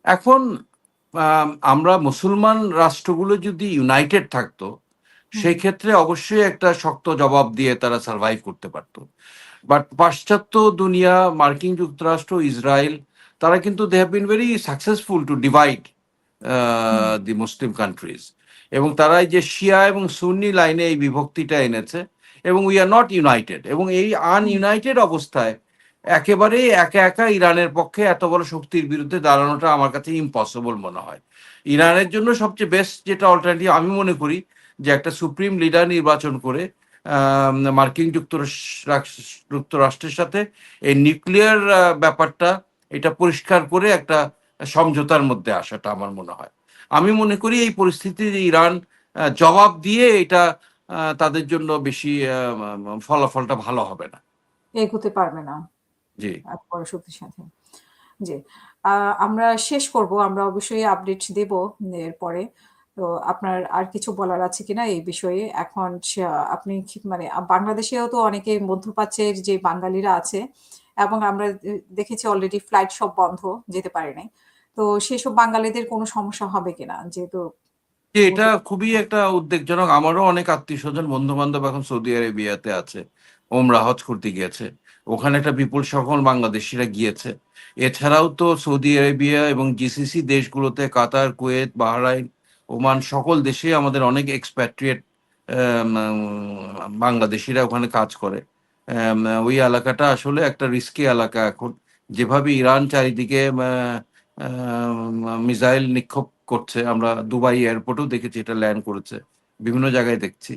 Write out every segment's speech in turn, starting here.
এখন আমরা মুসলমান রাষ্ট্রগুলো যদি ইউনাইটেড থাকতো, হুম, সেই ক্ষেত্রে অবশ্যই একটা শক্ত জবাব দিয়ে তারা সারভাইভ করতে পারত। বাট পাশ্চাত্য দুনিয়া, মার্কিন যুক্তরাষ্ট্র, ইসরায়েল, তারা কিন্তু they have been very successful to divide hmm, the Muslim countries. এবং তারা এই যে শিয়া এবং সুন্নি লাইনে এই বিভক্তিটা এনেছে, এবং উই আর নট ইউনাইটেড। এবং এই হুম, আনইউনাইটেড অবস্থায় একেবারেই একা একা ইরানের পক্ষে এত বড় শক্তির বিরুদ্ধে দাঁড়ানোটা আমার কাছে ইম্পসিবল মনে হয়। ইরানের জন্য সবচেয়ে বেস্ট যেটা অল্টারনেটিভ আমি মনে করি, যে একটা সুপ্রিম লিডার নির্বাচন করে মার্কিন যুক্তরাষ্ট্রের সাথে এই নিউক্লিয়ার ব্যাপারটা এটা পরিষ্কার করে একটা সমঝোতার মধ্যে আসাটা আমার মনে হয়। আমি মনে করি এই পরিস্থিতিতে ইরান জবাব দিয়ে এটা তাদের জন্য বেশি ফলাফলটা ভালো হবে না। এগোতে পারবে না জি। এত বড় শক্তির সাথে। জি। আমরা শেষ করব। আমরা অবশ্যই আপডেট দেব এরপরে। তো আপনার আর কিছু বলার আছে কিনা এই বিষয়ে? এখন আপনি মানে বাংলাদেশেও তো অনেকে মধ্যপ্রাচ্যের যে বাঙালিরা আছে এবং আমরা দেখেছি অলরেডি ফ্লাইট সব বন্ধ, যেতে পারে নাই। তো সেসব বাঙালিদের কোনো সমস্যা হবে কিনা? যেহেতু যে এটা মধ্য খুবই একটা উদ্বেগজনক। আমারও অনেক আত্মীয়স্বজন, বন্ধু-বান্ধব এখন সৌদি আরেবিয়াতে আছে। ওমরা হজ করতে গিয়েছে। ওখানে একটা বিপুল সংখ্যক বাংলাদেশীরা গিয়েছে। এছাড়াও তো সৌদি আরেবিয়া এবং জিসিসি দেশগুলোতে কাতার, কুয়েত, বাহরাইন, ওমান সকল দেশেই আমাদের অনেক এক্সপ্যাট্রিয়েট বাংলাদেশীরা ওখানে কাজ করে। ওই এলাকাটা আসলে একটা রিস্কি এলাকা এখন। যেভাবে ইরান চারিদিকে আ মিসাইল নিক্ষেপ করছে। আমরা দুবাই এয়ারপোর্টেও দেখেছি এটা ল্যান্ড করেছে। বিভিন্ন জায়গায় দেখছি।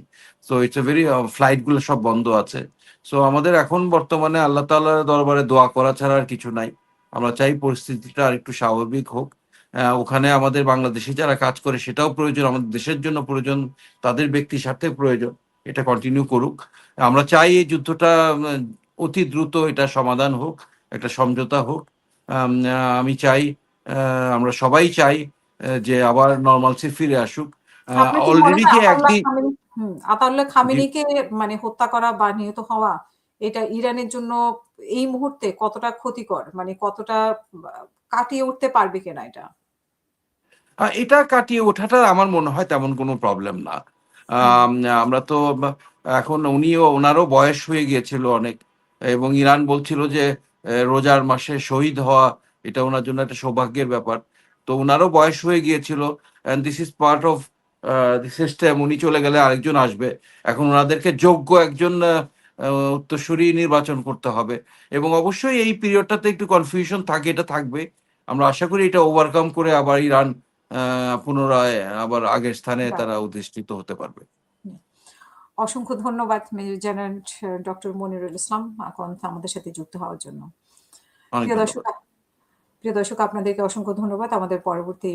So it's a very flight গুলো সব বন্ধ আছে। সো আমাদের এখন বর্তমানে আল্লাহ তাআলার দরবারে দোয়া করা ছাড়া আর কিছু নাই। আমরা চাই পরিস্থিতিটা আরেকটু স্বাভাবিক হোক। ওখানে আমাদের বাংলাদেশী যারা কাজ করে সেটাও প্রয়োজন, আমাদের দেশের জন্য প্রয়োজন, তাদের ব্যক্তি স্বার্থে প্রয়োজন। এটা কন্টিনিউ করুক। আমরা চাই এই যুদ্ধটা অতি দ্রুত এটা সমাধান হোক, একটা সমঝোতা হোক। আমি চাই আ আমরা সবাই চাই যে আবার নরমালসি ফিরে আসুক। আ আপনার কি মনে অলরেডি হয় যে আতাউল্লাহ একদিন খামেনি আতাউল্লাহ জি। খামেনিকে মানে হত্যা করা বা নিহত হওয়া এটা ইরানের জন্য এই মুহূর্তে কতটা ক্ষতিকর? মানে কতটা বা কাটিয়ে উঠতে পারবে কিনা এটা? এটা কাটিয়ে ওঠাটা আমার মনে হয় তেমন কোনো প্রবলেম না। হুম, আম আমরা তো এখন উনারও বয়স হয়ে গিয়েছিল অনেক, এবং ইরান বলছিল যে রোজার মাসে শহীদ হওয়া এটা উনার জন্য একটা সৌভাগ্যের ব্যাপার। তো উনারও বয়স হয়ে গিয়েছিল, and this is part of the system. উনি চলে গেলে আরেকজন আসবে। এখন উনাদেরকে যোগ্য একজন আ আ উত্তরসূরি নির্বাচন করতে হবে, এবং অবশ্যই এই পিরিয়ডটাতে একটু কনফিউশন থাকে, এটা থাকবে। আমরা আশা করি এটা ওভারকাম করে আবার ইরান আ পুনরায় আবার আগের স্থানে যাক। তারা অধিষ্ঠিত হতে পারবে। হুম। অসংখ্য ধন্যবাদ মেজর জেনারেল ডক্টর মনিরুল ইসলাম এখন আমাদের সাথে যুক্ত হওয়ার জন্য। অনেক প্রিয় দর্শক ধন্যবাদ। প্রিয় দর্শক আপনাদেরকে অসংখ্য ধন্যবাদ। আমাদের পরবর্তী